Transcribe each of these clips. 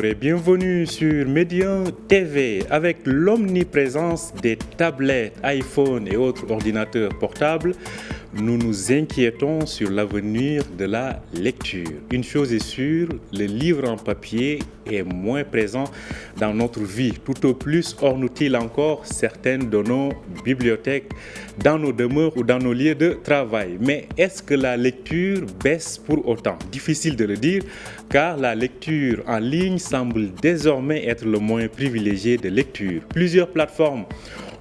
et bienvenue sur Médian TV. Avec l'omniprésence des tablettes, iPhone et autres ordinateurs portables, nous nous inquiétons sur l'avenir de la lecture. Une chose est sûre, le livre en papier est moins présent dans notre vie. Tout au plus orne-t-il encore certaines de nos bibliothèques, dans nos demeures ou dans nos lieux de travail. Mais est-ce que la lecture baisse pour autant? Difficile de le dire, car la lecture en ligne semble désormais être le moyen privilégié de lecture. Plusieurs plateformes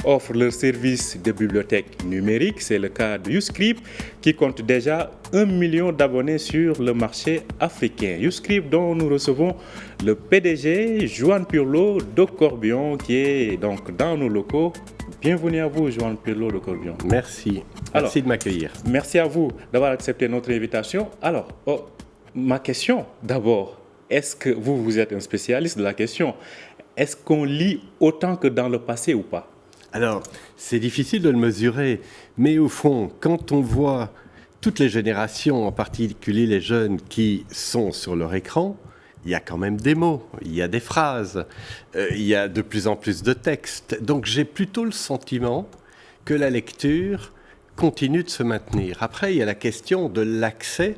offrent leurs services de bibliothèque numérique. C'est le cas de YouScript qui compte déjà 1 million d'abonnés sur le marché africain. YouScript dont nous recevons le PDG Joan Pirlo de Corbion qui est donc dans nos locaux. Bienvenue à vous Joan Pirlo de Corbion. Merci. Merci de m'accueillir. Merci à vous d'avoir accepté notre invitation. Alors, ma question d'abord, est-ce que vous êtes un spécialiste de la question? Est-ce qu'on lit autant que dans le passé ou pas? Alors, c'est difficile de le mesurer, mais au fond, quand on voit toutes les générations, en particulier les jeunes qui sont sur leur écran, il y a quand même des mots, il y a des phrases, il y a de plus en plus de textes. Donc j'ai plutôt le sentiment que la lecture continue de se maintenir. Après, il y a la question de l'accès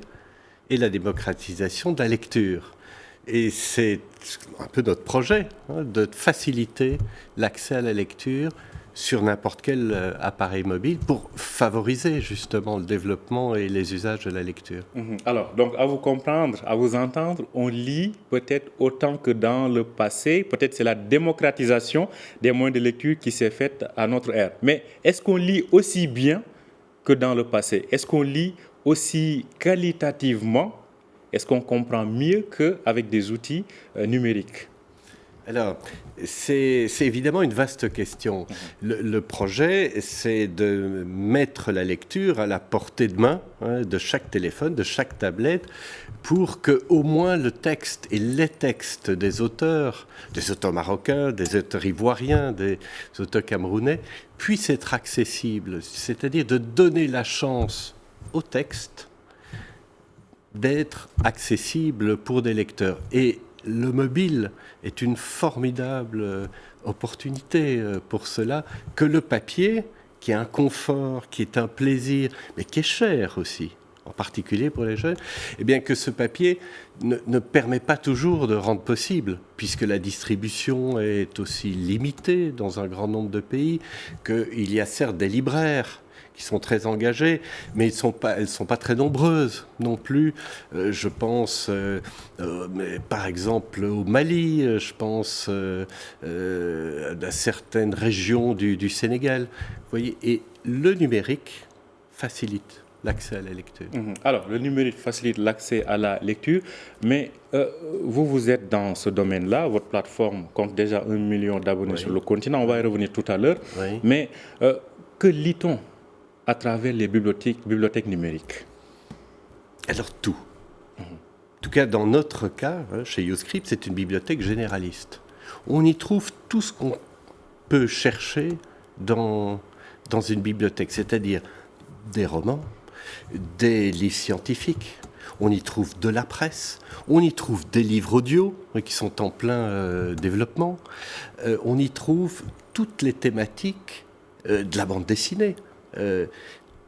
et la démocratisation de la lecture. Et c'est un peu notre projet, de faciliter l'accès à la lecture sur n'importe quel appareil mobile pour favoriser justement le développement et les usages de la lecture. Alors, donc à vous comprendre, à vous entendre, on lit peut-être autant que dans le passé. Peut-être c'est la démocratisation des moyens de lecture qui s'est faite à notre ère. Mais est-ce qu'on lit aussi bien que dans le passé? Est-ce qu'on lit aussi qualitativement? Est-ce qu'on comprend mieux qu'avec des outils numériques? Alors, c'est évidemment une vaste question. Le projet, c'est de mettre la lecture à la portée de main de chaque téléphone, de chaque tablette, pour que au moins le texte et les textes des auteurs marocains, des auteurs ivoiriens, des auteurs camerounais, puissent être accessibles. C'est-à-dire de donner la chance au texte d'être accessible pour des lecteurs. Et le mobile est une formidable opportunité pour cela, que le papier, qui est un confort, qui est un plaisir, mais qui est cher aussi, en particulier pour les jeunes, eh bien que ce papier ne permet pas toujours de rendre possible, puisque la distribution est aussi limitée dans un grand nombre de pays, qu'il y a certes des libraires qui sont très engagées, mais elles ne sont pas très nombreuses non plus. Je pense, par exemple, au Mali, je pense à certaines régions du Sénégal. Vous voyez, et le numérique facilite l'accès à la lecture. Alors, le numérique facilite l'accès à la lecture, mais vous êtes dans ce domaine-là. Votre plateforme compte déjà 1 million d'abonnés sur le continent. On va y revenir tout à l'heure. Oui. Mais que lit-on à travers les bibliothèques numériques? Alors tout. En tout cas, dans notre cas, chez YouScript, c'est une bibliothèque généraliste. On y trouve tout ce qu'on peut chercher dans une bibliothèque, c'est-à-dire des romans, des livres scientifiques, on y trouve de la presse, on y trouve des livres audio qui sont en plein développement, on y trouve toutes les thématiques de la bande dessinée.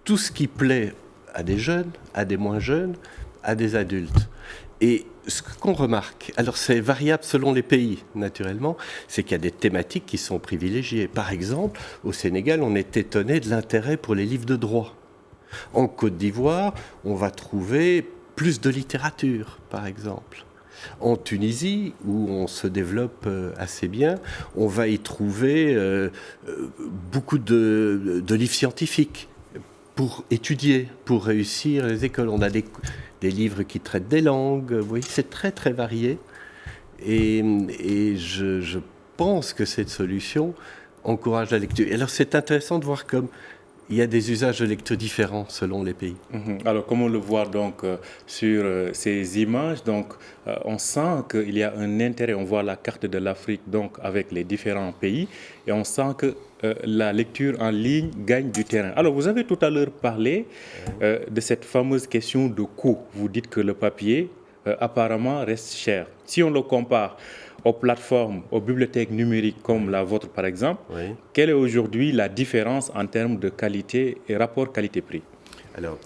Tout ce qui plaît à des jeunes, à des moins jeunes, à des adultes. Et ce qu'on remarque, alors c'est variable selon les pays, naturellement, c'est qu'il y a des thématiques qui sont privilégiées. Par exemple, au Sénégal, on est étonné de l'intérêt pour les livres de droit. En Côte d'Ivoire, on va trouver plus de littérature, par exemple. En Tunisie, où on se développe assez bien, on va y trouver beaucoup de livres scientifiques pour étudier, pour réussir les écoles. On a des livres qui traitent des langues, vous voyez, c'est très très varié. Et je pense que cette solution encourage la lecture. Et alors c'est intéressant de voir comme il y a des usages de lecture différents selon les pays. Alors, comme on le voit donc sur ces images, donc on sent qu'il y a un intérêt. On voit la carte de l'Afrique donc avec les différents pays et on sent que la lecture en ligne gagne du terrain. Alors, vous avez tout à l'heure parlé de cette fameuse question de coût. Vous dites que le papier apparemment reste cher. Si on le compare aux plateformes, aux bibliothèques numériques comme la vôtre par exemple, Oui. quelle est aujourd'hui la différence en termes de qualité et rapport qualité-prix? Alors,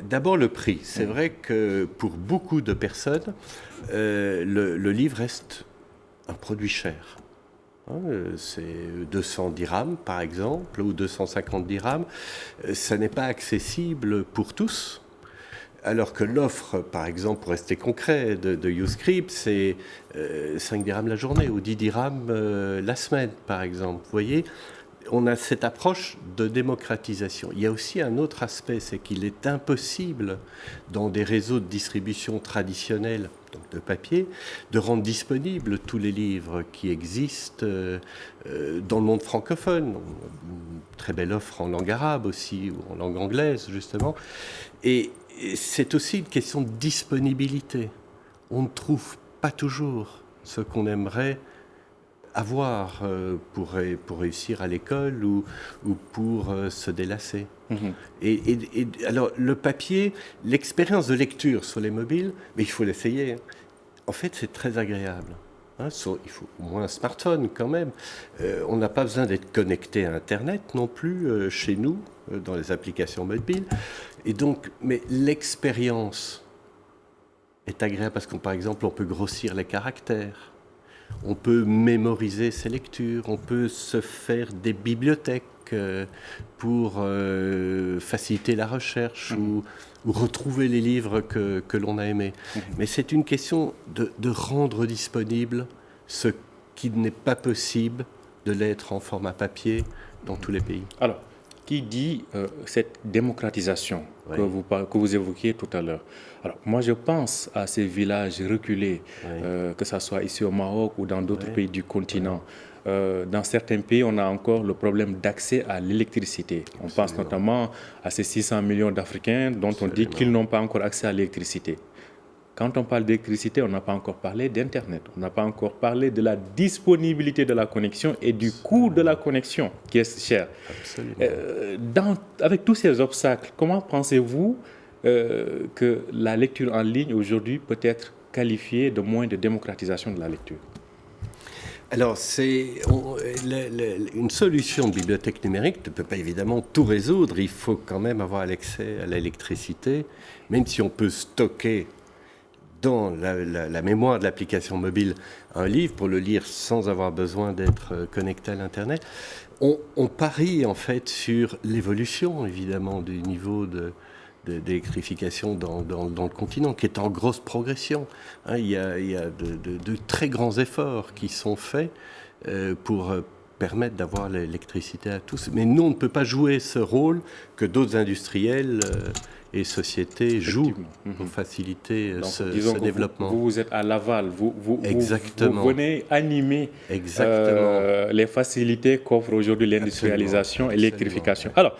d'abord le prix. C'est vrai que pour beaucoup de personnes, le livre reste un produit cher. C'est 200 dirhams par exemple, ou 250 dirhams. Ça n'est pas accessible pour tous. Alors que l'offre, par exemple, pour rester concret, de YouScript, c'est 5 dirhams la journée ou 10 dirhams la semaine, par exemple. Vous voyez, on a cette approche de démocratisation. Il y a aussi un autre aspect, c'est qu'il est impossible, dans des réseaux de distribution traditionnels, donc de papier, de rendre disponibles tous les livres qui existent dans le monde francophone. Une très belle offre en langue arabe aussi, ou en langue anglaise, justement. Et c'est aussi une question de disponibilité. On ne trouve pas toujours ce qu'on aimerait avoir pour réussir à l'école ou pour se délasser. Et alors, le papier, l'expérience de lecture sur les mobiles, mais il faut l'essayer. En fait, c'est très agréable. Il faut au moins un smartphone quand même. On n'a pas besoin d'être connecté à Internet non plus chez nous, dans les applications mobiles. Et donc, mais l'expérience est agréable parce par exemple, on peut grossir les caractères, on peut mémoriser ses lectures, on peut se faire des bibliothèques pour faciliter la recherche ou retrouver les livres que l'on a aimés. Mais c'est une question de rendre disponible ce qui n'est pas possible de l'être en format papier dans tous les pays. Alors, qui dit cette démocratisation que vous évoquiez tout à l'heure? Alors, moi, je pense à ces villages reculés, que ce soit ici au Maroc ou dans d'autres pays du continent. Dans certains pays, on a encore le problème d'accès à l'électricité. On pense notamment à ces 600 millions d'Africains dont on dit qu'ils n'ont pas encore accès à l'électricité. Quand on parle d'électricité, on n'a pas encore parlé d'Internet. On n'a pas encore parlé de la disponibilité de la connexion et du coût de la connexion qui est cher. Avec tous ces obstacles, comment pensez-vous que la lecture en ligne aujourd'hui peut être qualifiée de moyen de démocratisation de la lecture? Alors, une solution de bibliothèque numérique ne peut pas évidemment tout résoudre. Il faut quand même avoir l'accès à l'électricité, même si on peut stocker dans la mémoire de l'application mobile un livre pour le lire sans avoir besoin d'être connecté à l'Internet. On parie en fait sur l'évolution évidemment du niveau d'électrification dans le continent, qui est en grosse progression. Il y a de très grands efforts qui sont faits pour permettre d'avoir l'électricité à tous. Mais nous, on ne peut pas jouer ce rôle que d'autres industriels et sociétés jouent pour faciliter ce développement. Vous êtes à l'aval, vous venez animer les facilités qu'offre aujourd'hui l'industrialisation et l'électrification. Alors,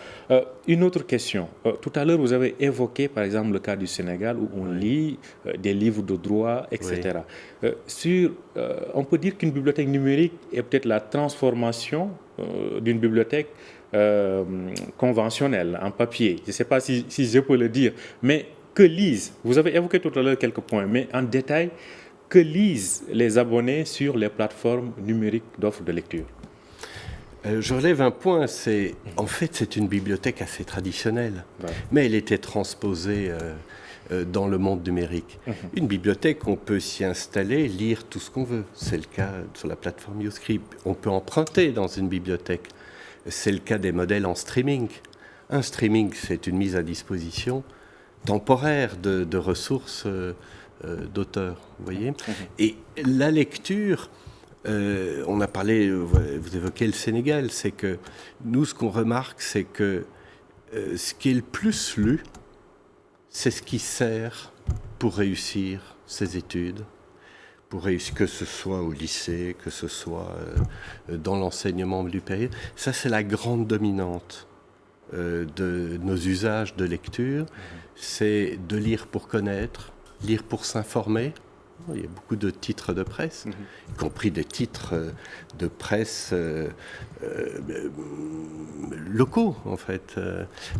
une autre question. Tout à l'heure, vous avez évoqué, par exemple, le cas du Sénégal, où on lit des livres de droit, etc. On peut dire qu'une bibliothèque numérique est peut-être la transformation d'une bibliothèque conventionnelle, en papier. Je ne sais pas si je peux le dire, mais que lisent, vous avez évoqué tout à l'heure quelques points, mais en détail, que lisent les abonnés sur les plateformes numériques d'offres de lecture? Je relève un point, en fait c'est une bibliothèque assez traditionnelle, mais elle était transposée dans le monde numérique. Une bibliothèque, on peut s'y installer, lire tout ce qu'on veut. C'est le cas sur la plateforme YouScript. On peut emprunter dans une bibliothèque. C'est le cas des modèles en streaming. Un streaming, c'est une mise à disposition temporaire de ressources d'auteurs, vous voyez. Et la lecture, on a parlé, vous évoquez le Sénégal, c'est que nous, ce qu'on remarque, c'est que ce qui est le plus lu, c'est ce qui sert pour réussir ses études, pour réussir, que ce soit au lycée, que ce soit dans l'enseignement supérieur. Ça, c'est la grande dominante de nos usages de lecture. C'est de lire pour connaître, lire pour s'informer, Il y a beaucoup de titres de presse, y compris des titres de presse locaux, en fait.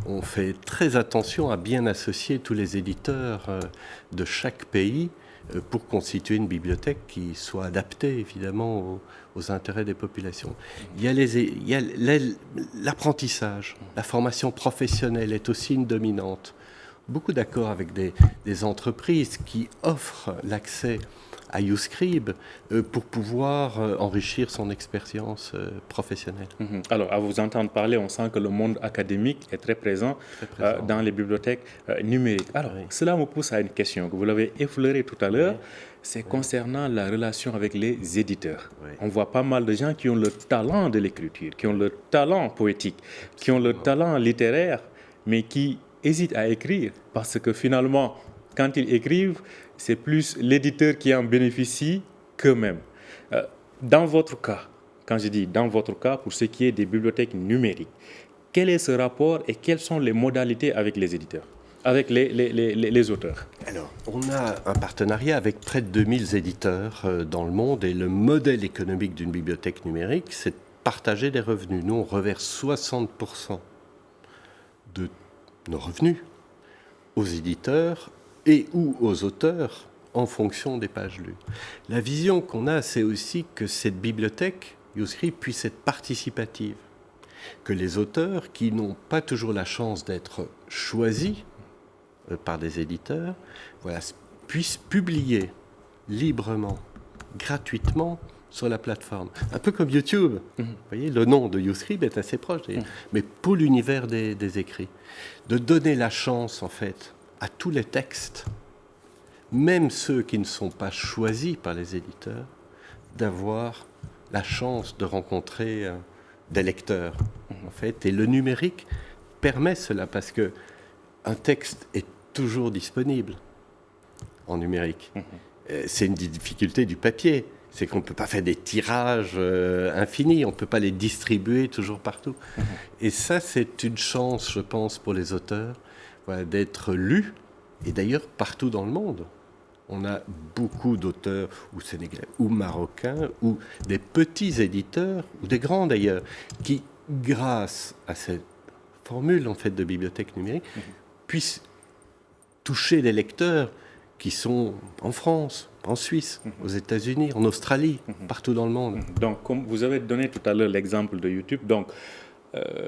On fait très attention à bien associer tous les éditeurs de chaque pays pour constituer une bibliothèque qui soit adaptée, évidemment, aux intérêts des populations. Il y a l'apprentissage, la formation professionnelle est aussi une dominante. Beaucoup d'accords avec des entreprises qui offrent l'accès à YouScribe pour pouvoir enrichir son expérience professionnelle. Alors, à vous entendre parler, on sent que le monde académique est très présent, dans les bibliothèques numériques. Alors, cela me pousse à une question que vous l'avez effleurée tout à l'heure, c'est concernant la relation avec les éditeurs. On voit pas mal de gens qui ont le talent de l'écriture, qui ont le talent poétique, qui ont le talent littéraire, mais qui hésitent à écrire parce que finalement, quand ils écrivent, c'est plus l'éditeur qui en bénéficie qu'eux-mêmes. Dans votre cas, quand je dis dans votre cas, pour ce qui est des bibliothèques numériques, quel est ce rapport et quelles sont les modalités avec les éditeurs, avec les auteurs? Alors, on a un partenariat avec près de 2000 éditeurs dans le monde et le modèle économique d'une bibliothèque numérique, c'est de partager des revenus. Nous, on reverse 60% de nos revenus aux éditeurs et ou aux auteurs en fonction des pages lues. La vision qu'on a, c'est aussi que cette bibliothèque, YouScribe, puisse être participative, que les auteurs qui n'ont pas toujours la chance d'être choisis par des éditeurs, puissent publier librement, gratuitement sur la plateforme. Un peu comme YouTube. Vous voyez, le nom de YouScribe est assez proche, mais pour l'univers des écrits. De donner la chance, en fait, à tous les textes, même ceux qui ne sont pas choisis par les éditeurs, d'avoir la chance de rencontrer des lecteurs, en fait. Et le numérique permet cela, parce que un texte est toujours disponible en numérique. C'est une des difficultés du papier. C'est qu'on ne peut pas faire des tirages infinis, on ne peut pas les distribuer toujours partout. Et ça, c'est une chance, je pense, pour les auteurs, d'être lus, et d'ailleurs partout dans le monde. On a beaucoup d'auteurs, ou sénégalais, ou marocains, ou des petits éditeurs, ou des grands d'ailleurs, qui, grâce à cette formule en fait, de bibliothèque numérique, puissent toucher les lecteurs qui sont en France, en Suisse, aux États-Unis, en Australie, partout dans le monde. Donc, comme vous avez donné tout à l'heure l'exemple de YouTube, donc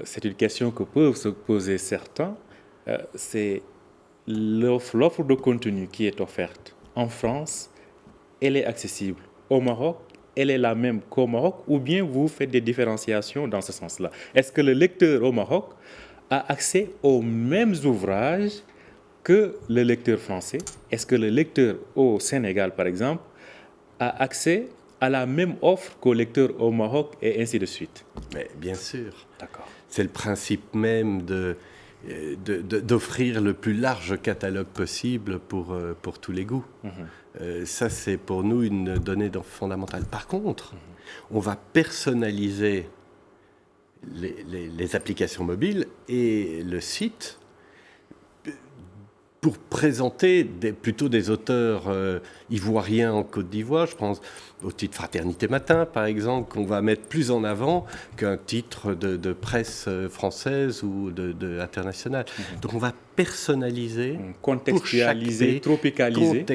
c'est une question que peuvent se poser certains. C'est l'offre de contenu qui est offerte en France, elle est accessible. Au Maroc, elle est la même qu'au Maroc, ou bien vous faites des différenciations dans ce sens-là? Est-ce que le lecteur au Maroc a accès aux mêmes ouvrages que le lecteur français? Est-ce que le lecteur au Sénégal, par exemple, a accès à la même offre qu'au lecteur au Maroc et ainsi de suite? Mais bien sûr. D'accord. C'est le principe même d'offrir le plus large catalogue possible pour tous les goûts. Ça, c'est pour nous une donnée fondamentale. Par contre, on va personnaliser les applications mobiles et le site pour présenter plutôt des auteurs ivoiriens en Côte d'Ivoire. Je pense au titre Fraternité Matin, par exemple, qu'on va mettre plus en avant qu'un titre de presse française ou internationale. Donc on va personnaliser, contextualiser, tropicaliser,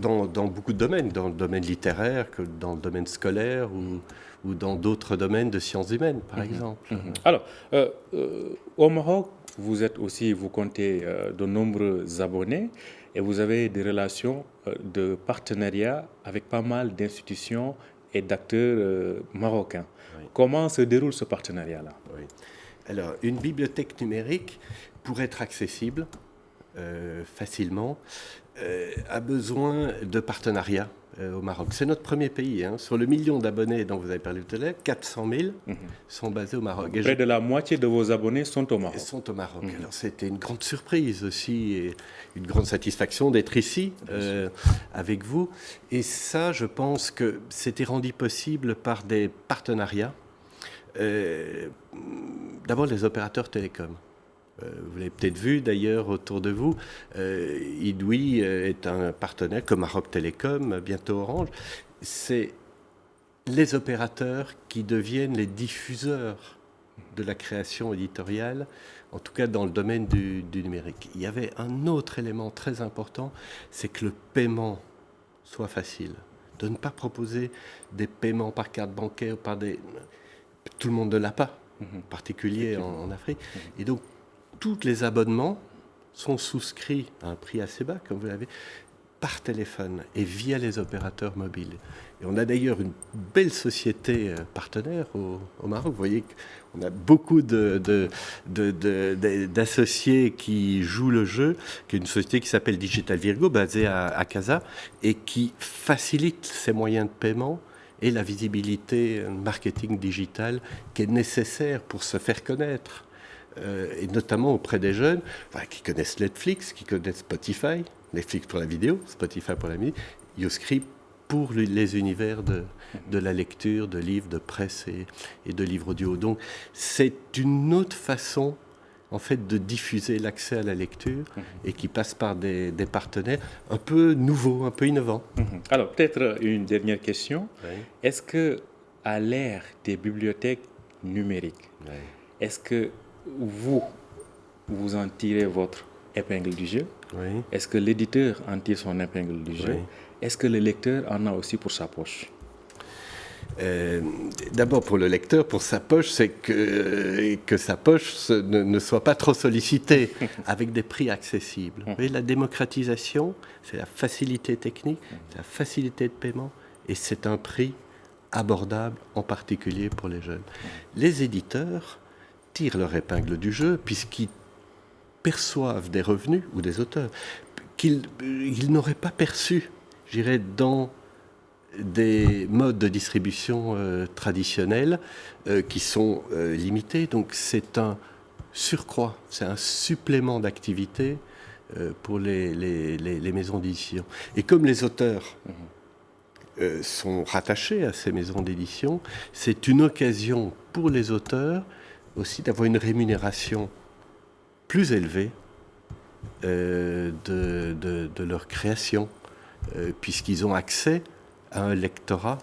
dans beaucoup de domaines, dans le domaine littéraire, que dans le domaine scolaire ou dans d'autres domaines de sciences humaines, par exemple. Alors, au Maroc, vous comptez de nombreux abonnés et vous avez des relations de partenariat avec pas mal d'institutions et d'acteurs marocains. Oui. Comment se déroule ce partenariat-là? Oui. Alors, une bibliothèque numérique, pour être accessible facilement, a besoin de partenariats au Maroc. C'est notre premier pays. Sur le million d'abonnés dont vous avez parlé tout à l'heure, 400 000 sont basés au Maroc. Près de la moitié de vos abonnés sont au Maroc. Sont au Maroc. Alors c'était une grande surprise aussi et une grande satisfaction d'être ici avec vous. Et ça, je pense que c'était rendu possible par des partenariats. D'abord les opérateurs télécoms. Vous l'avez peut-être vu d'ailleurs autour de vous. Idoui est un partenaire comme Maroc Télécom, bientôt Orange. C'est les opérateurs qui deviennent les diffuseurs de la création éditoriale, en tout cas dans le domaine du numérique. Il y avait un autre élément très important, c'est que le paiement soit facile. De ne pas proposer des paiements par carte bancaire, par des... Tout le monde ne l'a pas, en particulier en Afrique. Et donc, tous les abonnements sont souscrits à un prix assez bas, comme vous l'avez, par téléphone et via les opérateurs mobiles. Et on a d'ailleurs une belle société partenaire au Maroc. Vous voyez qu'on a beaucoup d'associés qui jouent le jeu, qui est une société qui s'appelle Digital Virgo, basée à Casa, et qui facilite ces moyens de paiement et la visibilité marketing digital qui est nécessaire pour se faire connaître. Et notamment auprès des jeunes qui connaissent Netflix, qui connaissent Spotify, Netflix pour la vidéo, Spotify pour la musique, YouScript pour les univers de la lecture, de livres, de presse et de livres audio. Donc c'est une autre façon en fait de diffuser l'accès à la lecture et qui passe par des partenaires un peu nouveaux, un peu innovants. Alors peut-être une dernière question. Oui. Est-ce que à l'ère des bibliothèques numériques, est-ce que vous en tirez votre épingle du jeu? Oui. Est-ce que l'éditeur en tire son épingle du jeu? Oui. Est-ce que le lecteur en a aussi pour sa poche? D'abord pour le lecteur, pour sa poche, c'est que sa poche ne soit pas trop sollicitée avec des prix accessibles. Vous voyez, la démocratisation, c'est la facilité technique, c'est la facilité de paiement et c'est un prix abordable, en particulier pour les jeunes. Les éditeurs tirent leur épingle du jeu puisqu'ils perçoivent des revenus, ou des auteurs, qu'ils n'auraient pas perçus, je dirais, dans des modes de distribution traditionnels qui sont limités. Donc c'est un surcroît, c'est un supplément d'activité pour les maisons d'édition. Et comme les auteurs sont rattachés à ces maisons d'édition, c'est une occasion pour les auteurs aussi d'avoir une rémunération plus élevée de leur création, puisqu'ils ont accès à un lectorat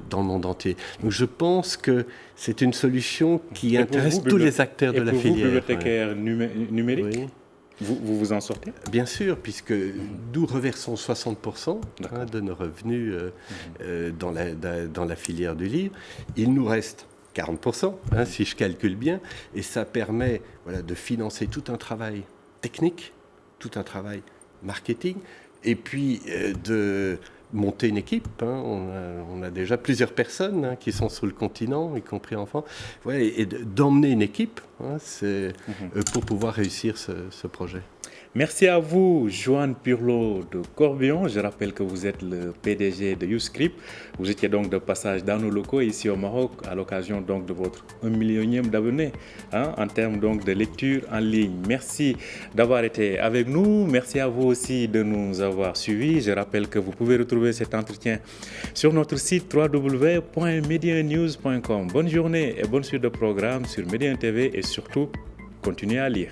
dans le monde entier. Donc je pense que c'est une solution qui intéresse tous les acteurs de la filière. Et pour vous, bibliothécaire numérique, oui. Vous en sortez? Bien sûr, puisque nous reversons 60% de nos revenus dans la filière du livre. Il nous reste 40%, si je calcule bien, et ça permet de financer tout un travail technique, tout un travail marketing, et puis de monter une équipe. On a déjà plusieurs personnes qui sont sur le continent, y compris enfants, et d'emmener une équipe pour pouvoir réussir ce projet. Merci à vous, Joanne Purlot de Corbion. Je rappelle que vous êtes le PDG de YouScript. Vous étiez donc de passage dans nos locaux ici au Maroc à l'occasion donc de votre 1 millionième d'abonnés en termes donc de lecture en ligne. Merci d'avoir été avec nous. Merci à vous aussi de nous avoir suivis. Je rappelle que vous pouvez retrouver cet entretien sur notre site www.medianews.com. Bonne journée et bonne suite de programmes sur Médien TV et surtout, continuez à lire.